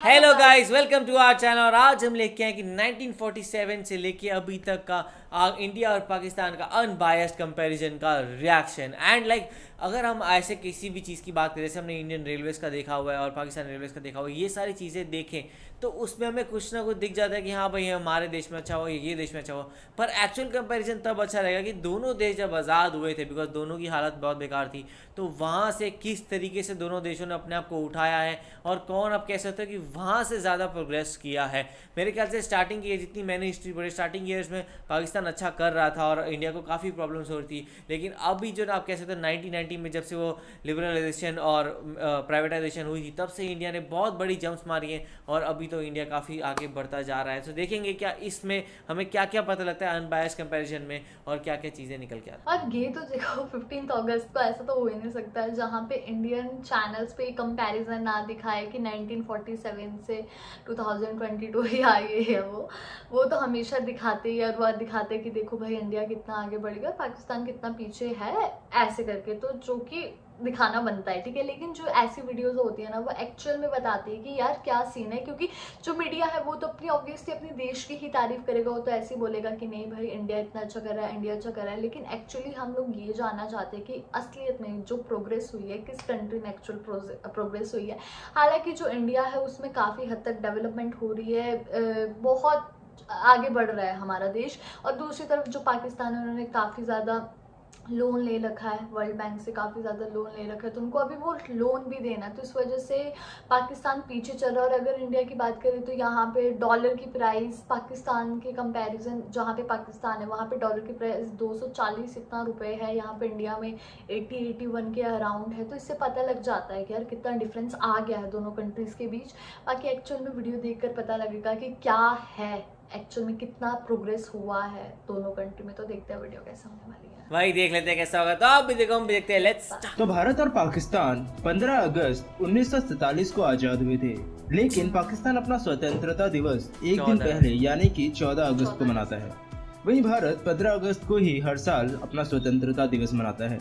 Hello guys, welcome to our channel. और आज हम लेके आए कि 1947 से लेके अभी तक का इंडिया और पाकिस्तान का अनबायस्ड कंपैरिजन का रिएक्शन एंड अगर हम ऐसे किसी भी चीज़ की बात करें, जैसे हमने इंडियन रेलवेज़ का देखा हुआ है और पाकिस्तान रेलवेज़ का देखा हुआ है, ये सारी चीज़ें देखें तो उसमें हमें कुछ ना कुछ दिख जाता है कि हाँ भाई हमारे देश में अच्छा हो, ये देश में अच्छा हो। पर एक्चुअल कंपैरिजन तब अच्छा रहेगा कि दोनों देश जब आज़ाद हुए थे, बिकॉज दोनों की हालत बहुत बेकार थी, तो वहाँ से किस तरीके से दोनों देशों ने अपने आप को उठाया है और कौन अब कह सकते हो कि वहाँ से ज़्यादा प्रोग्रेस किया है। मेरे ख्याल से स्टार्टिंग की जितनी मैंने हिस्ट्री पढ़ी, स्टार्टिंग ईयर्स में पाकिस्तान अच्छा कर रहा था और इंडिया को काफ़ी प्रॉब्लम्स हो रही थी, लेकिन अभी जो ना आप कह सकते हो 1990 में जब से वो लिबरलाइजेशन और प्राइवेटाइजेशन हुई थी, तब से इंडिया ने बहुत बड़ी जंप्स मारी हैं और अभी तो इंडिया काफ़ी आगे बढ़ता जा रहा है। तो देखेंगे क्या इसमें हमें क्या क्या पता लगता है अनबायस्ड कंपैरिजन में और क्या क्या चीज़ें निकल के आती हैं। और ये तो देखो 15 अगस्त को ऐसा तो हो ही नहीं सकता है जहाँ पे इंडियन चैनल्स पे कंपैरिजन ना दिखाए कि 1947 से 2022 ही आगे है। वो तो हमेशा दिखाते ही, और वो दिखाते हैं कि देखो भाई इंडिया कितना आगे बढ़ गया, पाकिस्तान कितना पीछे है, ऐसे करके तो जो कि दिखाना बनता है, ठीक है। लेकिन जो ऐसी वीडियोस होती है ना, वो एक्चुअल में बताती है कि यार क्या सीन है, क्योंकि जो मीडिया है वो तो अपनी ऑब्वियसली अपने देश की ही तारीफ करेगा, वो तो ऐसे ही बोलेगा कि नहीं भाई इंडिया इतना अच्छा कर रहा है, इंडिया अच्छा कर रहा है। लेकिन एक्चुअली हम लोग ये जानना चाहते हैं कि असलियत में जो प्रोग्रेस हुई है, किस कंट्री में एक्चुअल प्रोग्रेस हुई है। हालांकि जो इंडिया है उसमें काफ़ी हद तक डेवलपमेंट हो रही है, बहुत आगे बढ़ रहा है हमारा देश। और दूसरी तरफ जो पाकिस्तान है, उन्होंने काफ़ी ज़्यादा लोन ले रखा है, वर्ल्ड बैंक से काफ़ी ज़्यादा लोन ले रखा है, तो उनको अभी वो लोन भी देना है, तो इस वजह से पाकिस्तान पीछे चल रहा है। और अगर इंडिया की बात करें तो यहाँ पे डॉलर की प्राइस पाकिस्तान के कंपैरिजन, जहाँ पे पाकिस्तान है वहाँ पे डॉलर की प्राइस 240 इतना रुपए है, यहाँ पे इंडिया में 80-81 के अराउंड है। तो इससे पता लग जाता है कि यार कितना डिफरेंस आ गया है दोनों कंट्रीज़ के बीच। बाकी एक्चुअल में वीडियो देखकर पता लगेगा कि क्या है एक्चुअल में, कितना प्रोग्रेस हुआ है दोनों कंट्री में। तो देखते हैं वीडियो कैसे होने वाली है। वही देख लेते हैं कैसा होगा। तो आप भी देखो, हम भी देखते हैं। लेट्स तो भारत और पाकिस्तान 15 अगस्त 1947 को आजाद हुए थे, लेकिन पाकिस्तान अपना स्वतंत्रता दिवस एक दिन पहले यानी कि 14 अगस्त को मनाता है। वहीं भारत 15 अगस्त को ही हर साल अपना स्वतंत्रता दिवस मनाता है।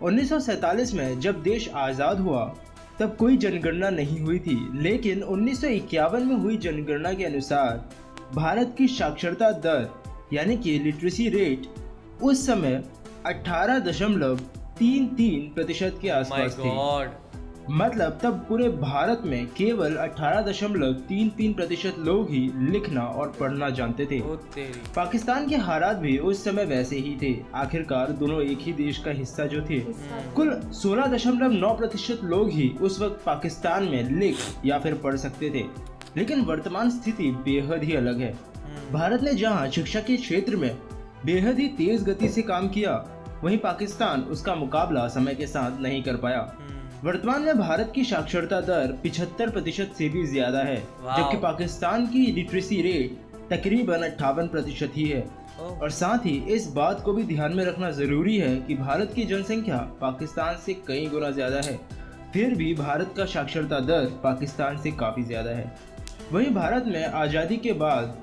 1947 में जब देश आजाद हुआ तब कोई जनगणना नहीं हुई थी, लेकिन 1951 में हुई जनगणना के अनुसार भारत की साक्षरता दर यानी कि लिटरेसी रेट उस समय 18.33% के आसपास थी। मतलब तब पूरे भारत में केवल 18.33% लोग ही लिखना और पढ़ना जानते थे। पाकिस्तान के हालात भी उस समय वैसे ही थे। आखिरकार दोनों एक ही देश का हिस्सा जो थे। कुल 16.9% लोग ही उस वक्त पाकिस्तान में लिख या फिर पढ़ सकते थे, लेकिन वर्तमान स्थिति बेहद ही अलग है। भारत ने जहां शिक्षा के क्षेत्र में बेहद ही तेज गति से काम किया, वहीं पाकिस्तान उसका मुकाबला समय के साथ नहीं कर पाया। वर्तमान में भारत की साक्षरता दर 75% से भी ज्यादा है, जबकि पाकिस्तान की लिटरेसी रेट तकरीबन 58% ही है। और साथ ही इस बात को भी ध्यान में रखना जरूरी है कि भारत की जनसंख्या पाकिस्तान से कई गुना ज्यादा है, फिर भी भारत का साक्षरता दर पाकिस्तान से काफी ज्यादा है। वहीं भारत में आज़ादी के बाद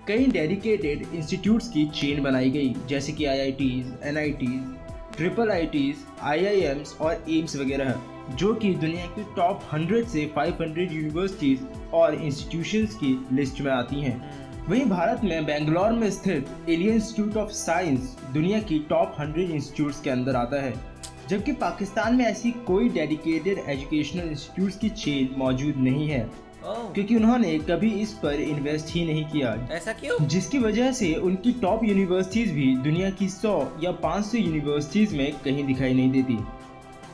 कई डेडिकेटेड इंस्टीट्यूट्स की चेन बनाई गई, जैसे कि IITs, NITs, IIITs, IIMs और एम्स वगैरह, जो कि दुनिया की टॉप 100 से 500 यूनिवर्सिटीज और इंस्टीट्यूशंस की लिस्ट में आती हैं। वहीं भारत में बेंगलोर में स्थित इंडियन इंस्टीट्यूट ऑफ साइंस दुनिया की टॉप 100 इंस्टीट्यूट्स के अंदर आता है, जबकि पाकिस्तान में ऐसी कोई डेडिकेटेड एजुकेशनल इंस्टीट्यूट्स की चेन मौजूद नहीं है, क्योंकि उन्होंने कभी इस पर इन्वेस्ट ही नहीं किया। ऐसा क्यों? जिसकी वजह से उनकी टॉप यूनिवर्सिटीज भी दुनिया की 100 या 500 यूनिवर्सिटीज में कहीं दिखाई नहीं देती।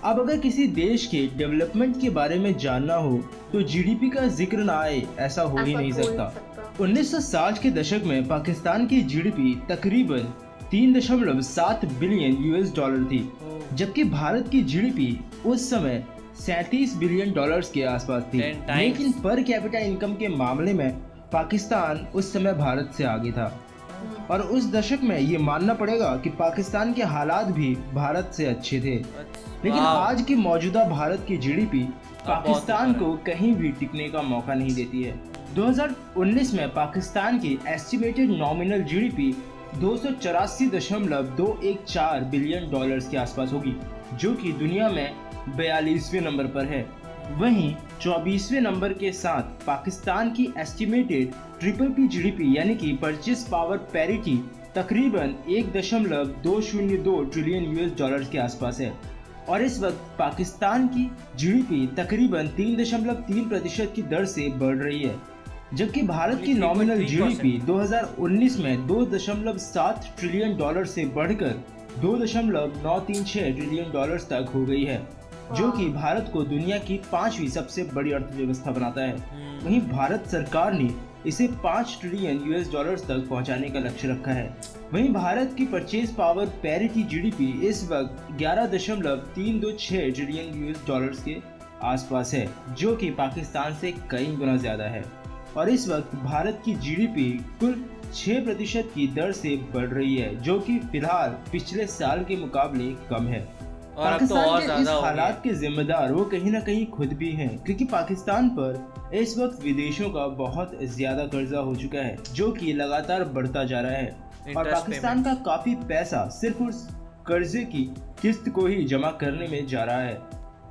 अब अगर किसी देश के डेवलपमेंट के बारे में जानना हो तो जीडीपी का जिक्र ना आए, ऐसा हो ही नहीं सकता। 1960 के दशक में पाकिस्तान की जीडीपी तकरीबन 3.7 बिलियन US डॉलर थी, जबकि भारत की जीडीपी उस समय 37 बिलियन डॉलर्स के आसपास थी। लेकिन पर कैपिटा इनकम के मामले में पाकिस्तान उस समय भारत से आगे था। और उस दशक में ये मानना पड़ेगा कि पाकिस्तान के हालात भी भारत से अच्छे थे। लेकिन आज की मौजूदा भारत की जीडीपी पाकिस्तान को कहीं भी टिकने का मौका नहीं देती है। 2019 में पाकिस्तान की estimated nominal GDP 284.214 billion dollars के आसपास होगी, जो कि दुनिया में 42वें नंबर पर है। वहीं 24वें नंबर के साथ पाकिस्तान की एस्टिमेटेड PPP GDP यानी कि परचेस पावर पैरिटी तकरीबन 1.202 ट्रिलियन US डॉलर के आसपास है और इस वक्त पाकिस्तान की GDP तकरीबन 3.3% की दर से बढ़ रही है, जबकि भारत की नॉमिनल GDP 2019 में 2.7 ट्रिलियन डॉलर से बढ़कर 2.936 ट्रिलियन डॉलर तक हो गई है, जो कि भारत को दुनिया की 5वीं सबसे बड़ी अर्थव्यवस्था बनाता है। वहीं भारत सरकार ने इसे 5 ट्रिलियन US डॉलर तक पहुंचाने का लक्ष्य रखा है। वहीं भारत की परचेज पावर पैरिटी GDP इस वक्त 11.326 ट्रिलियन US डॉलर के आसपास है, जो कि पाकिस्तान से कई गुना ज्यादा है और इस वक्त भारत की GDP कुल 6% की दर से बढ़ रही है, जो कि फिलहाल पिछले साल के मुकाबले कम है। और पाकिस्तान के इस हालात के जिम्मेदार वो कहीं ना कहीं खुद भी हैं, क्योंकि पाकिस्तान पर इस वक्त विदेशों का बहुत ज्यादा कर्जा हो चुका है, जो कि लगातार बढ़ता जा रहा है और पाकिस्तान का काफी पैसा सिर्फ उस कर्जे की किस्त को ही जमा करने में जा रहा है।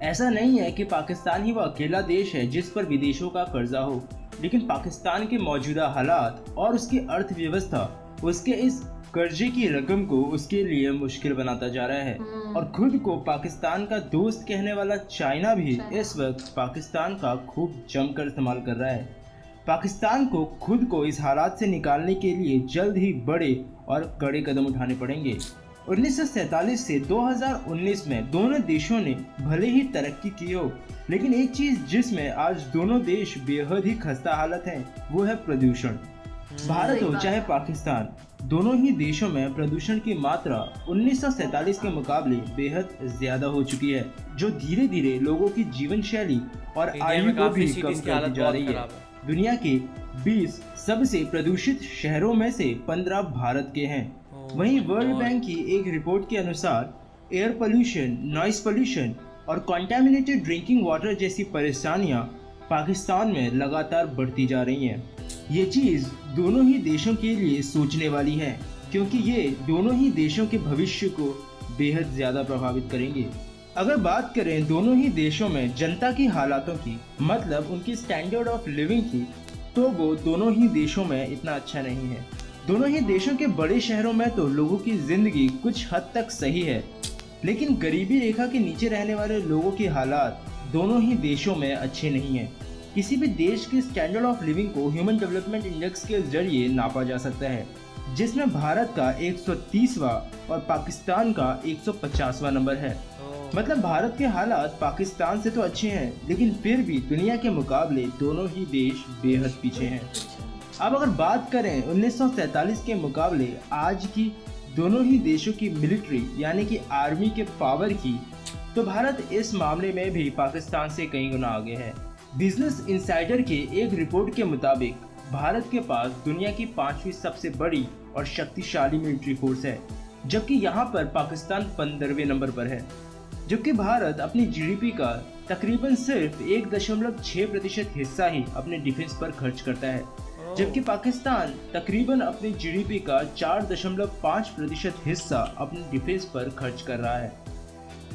ऐसा नहीं है कि पाकिस्तान ही वो अकेला देश है जिस पर विदेशों का कर्जा हो, लेकिन पाकिस्तान के मौजूदा हालात और उसकी अर्थव्यवस्था उसके इस कर्जे की रकम को उसके लिए मुश्किल बनाता जा रहा है और खुद को पाकिस्तान का दोस्त कहने वाला चाइना भी इस वक्त पाकिस्तान का खूब जमकर इस्तेमाल कर रहा है। पाकिस्तान को खुद को इस हालात से निकालने के लिए जल्द ही बड़े और कड़े कदम उठाने पड़ेंगे। 1947 से 2019 में दोनों देशों ने भले ही तरक्की की हो, लेकिन एक चीज जिसमें आज दोनों देश बेहद ही खस्ता हालत हैं, वो है प्रदूषण। भारत हो चाहे पाकिस्तान, दोनों ही देशों में प्रदूषण की मात्रा 1947 के मुकाबले बेहद ज्यादा हो चुकी है, जो धीरे धीरे लोगों की जीवन शैली और आयु को भी कम करती जा रही है। दुनिया के 20 सबसे प्रदूषित शहरों में से 15 भारत के हैं। वहीं वर्ल्ड बैंक की एक रिपोर्ट के अनुसार एयर पोल्यूशन, नॉइस पोल्यूशन और कॉन्टेमिनेटेड ड्रिंकिंग वाटर जैसी परेशानियां पाकिस्तान में लगातार बढ़ती जा रही हैं। ये चीज़ दोनों ही देशों के लिए सोचने वाली है, क्योंकि ये दोनों ही देशों के भविष्य को बेहद ज़्यादा प्रभावित करेंगे। अगर बात करें दोनों ही देशों में जनता की हालातों की, मतलब उनकी स्टैंडर्ड ऑफ लिविंग की, तो वो दोनों ही देशों में इतना अच्छा नहीं है। दोनों ही देशों के बड़े शहरों में तो लोगों की ज़िंदगी कुछ हद तक सही है, लेकिन गरीबी रेखा के नीचे रहने वाले लोगों की हालात दोनों ही देशों में अच्छे नहीं हैं। किसी भी देश की स्टैंडर्ड ऑफ लिविंग को ह्यूमन डेवलपमेंट इंडेक्स के जरिए नापा जा सकता है, जिसमें भारत का 130वां और पाकिस्तान का 150वां नंबर है। मतलब भारत के हालात पाकिस्तान से तो अच्छे हैं, लेकिन फिर भी दुनिया के मुकाबले दोनों ही देश बेहद पीछे हैं। अब अगर बात करें 1947 के मुकाबले आज की दोनों ही देशों की मिलिट्री यानी कि आर्मी के पावर की, तो भारत इस मामले में भी पाकिस्तान से कई गुना आगे है। बिजनेस इनसाइडर के एक रिपोर्ट के मुताबिक भारत के पास दुनिया की 5वीं सबसे बड़ी और शक्तिशाली मिलिट्री फोर्स है, जबकि यहाँ पर पाकिस्तान 15वें नंबर पर है। जबकि भारत अपनी GDP का तकरीबन सिर्फ 1.6% हिस्सा ही अपने डिफेंस पर खर्च करता है, जबकि पाकिस्तान तकरीबन अपनी GDP का 4.5% हिस्सा अपने डिफेंस पर खर्च कर रहा है।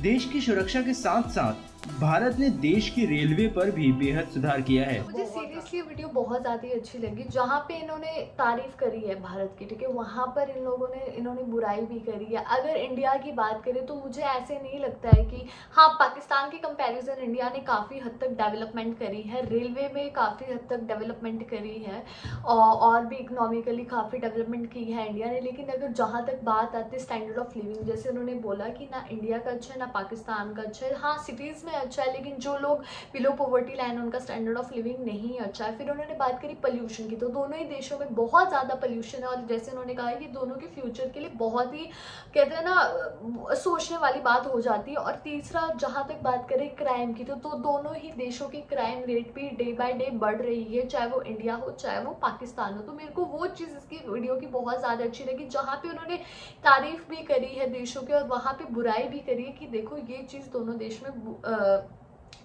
देश की सुरक्षा के साथ साथ भारत ने देश की रेलवे पर भी बेहद सुधार किया है। मुझे सीरियसली वीडियो बहुत ज़्यादा ही अच्छी लगी, जहाँ पे इन्होंने तारीफ करी है भारत की, ठीक है, वहाँ पर इन्होंने बुराई भी करी है। अगर इंडिया की बात करें तो मुझे ऐसे नहीं लगता है कि हाँ, पाकिस्तान के कंपैरिजन इंडिया ने काफ़ी हद तक डेवलपमेंट करी है, रेलवे में काफ़ी हद तक डेवलपमेंट करी है और भी इकोनॉमिकली काफ़ी डेवलपमेंट की है इंडिया ने। लेकिन अगर जहाँ तक बात आती है स्टैंडर्ड ऑफ लिविंग, जैसे उन्होंने बोला कि ना इंडिया का अच्छा है ना पाकिस्तान का अच्छा है, हाँ सिटीज़ में अच्छा है, लेकिन जो लोग बिलो पॉवर्टी लाइन उनका स्टैंडर्ड ऑफ लिविंग नहीं अच्छा है। फिर उन्होंने बात करी पोल्यूशन की, तो दोनों ही देशों में बहुत ज़्यादा पोल्यूशन है और जैसे उन्होंने कहा कि दोनों के फ्यूचर के लिए बहुत ही, कहते हैं ना, सोचने वाली बात हो जाती है। और तीसरा, जहाँ तक बात करें क्राइम की, तो दोनों ही देशों की क्राइम रेट भी डे बाय डे बढ़ रही है, चाहे वो इंडिया हो चाहे वो पाकिस्तान हो। तो मेरे को वो चीज़ इसकी वीडियो की बहुत ज़्यादा अच्छी लगी, जहाँ पे उन्होंने तारीफ भी करी है देशों के और वहाँ पे बुराई भी करी है कि देखो ये चीज़ दोनों देश में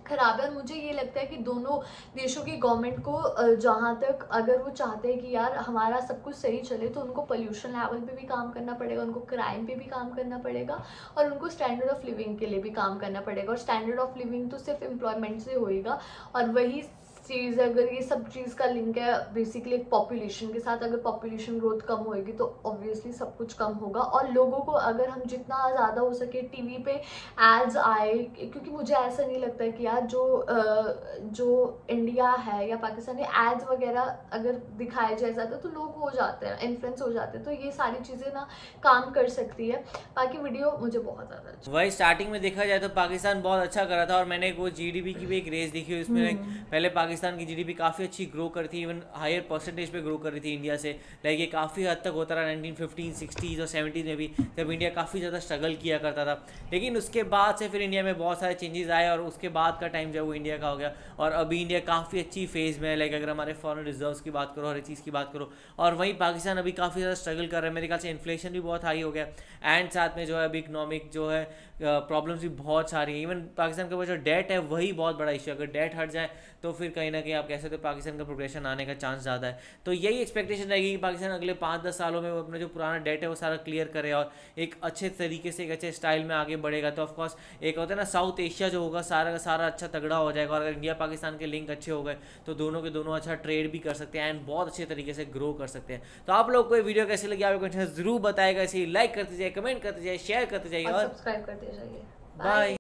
खराब है। और मुझे ये लगता है कि दोनों देशों की गवर्नमेंट को जहाँ तक अगर वो चाहते हैं कि यार हमारा सब कुछ सही चले, तो उनको पोल्यूशन लेवल पे भी काम करना पड़ेगा, उनको क्राइम पे भी काम करना पड़ेगा, और उनको स्टैंडर्ड ऑफ लिविंग के लिए भी काम करना पड़ेगा। और स्टैंडर्ड ऑफ लिविंग तो सिर्फ एम्प्लॉयमेंट से होएगा, और वही चीज़ अगर ये सब चीज़ का लिंक है बेसिकली एक पॉपुलेशन के साथ, अगर पॉपुलेशन ग्रोथ कम होएगी तो ऑब्वियसली सब कुछ कम होगा। और लोगों को अगर हम जितना ज़्यादा हो सके टीवी पे एड्स आए, क्योंकि मुझे ऐसा नहीं लगता है कि यार जो इंडिया है या पाकिस्तान में एड्स वगैरह अगर दिखाया जाए ज़्यादा तो लोग हो जाते हैं, इन्फ्लुएंस हो जाते हैं। तो ये सारी चीज़ें ना काम कर सकती है। बाकी वीडियो मुझे बहुत ज़्यादा अच्छा, वही स्टार्टिंग में देखा जाए तो पाकिस्तान बहुत अच्छा कर रहा था, और मैंने वो जीडीपी की भी एक रेस देखी, उसमें पहले पाकिस्तान की जीडीपी काफ़ी अच्छी ग्रो कर थी, इवन हायर परसेंटेज पे ग्रो कर रही थी इंडिया से। लाइक ये काफ़ी हद तक होता रहा 1950, 60s और 70s में भी, जब इंडिया काफ़ी ज़्यादा स्ट्रगल किया करता था। लेकिन उसके बाद से फिर इंडिया में बहुत सारे चेंजेस आए, और उसके बाद का टाइम जो वो इंडिया का हो गया, और अभी इंडिया काफ़ी अच्छी फेज़ में है। लाइक अगर हमारे फॉरेन रिजर्व्स की बात करो, हर चीज़ की बात करो, और वहीं पाकिस्तान अभी काफ़ी ज़्यादा स्ट्रगल कर रहा है। मेरे ख्याल से इन्फ्लेशन भी बहुत हाई हो गया, एंड साथ में जो है अभी इकोनॉमिक जो है प्रॉब्लम्स भी बहुत सारी हैं। इवन पाकिस्तान के ऊपर जो डेट है वही बहुत बड़ा इशू है, अगर डेट हट जाए तो फिर कहीं ना कहीं आप कह सकते हो पाकिस्तान का प्रोग्रेशन आने का चांस ज़्यादा है। तो यही एक्सपेक्टेशन रहेगी कि पाकिस्तान अगले 5-10 सालों में वो अपना जो पुराना डेट है वो सारा क्लियर करे, और एक अच्छे तरीके से एक अच्छे स्टाइल में आगे बढ़ेगा। तो ऑफकोर्स एक होता है ना साउथ एशिया जो होगा सारा का सारा अच्छा तगड़ा हो जाएगा, और अगर इंडिया पाकिस्तान के लिंक अच्छे हो गए तो दोनों के दोनों अच्छा ट्रेड भी कर सकते हैं, एंड बहुत अच्छे तरीके से ग्रो कर सकते हैं। तो आप लोग को ये वीडियो कैसी लगी आप जरूर बताएगा, इसे लाइक करते जाइए, कमेंट करते जाइए, शेयर करते जाइए और सब्सक्राइब करते जाइए। बाय।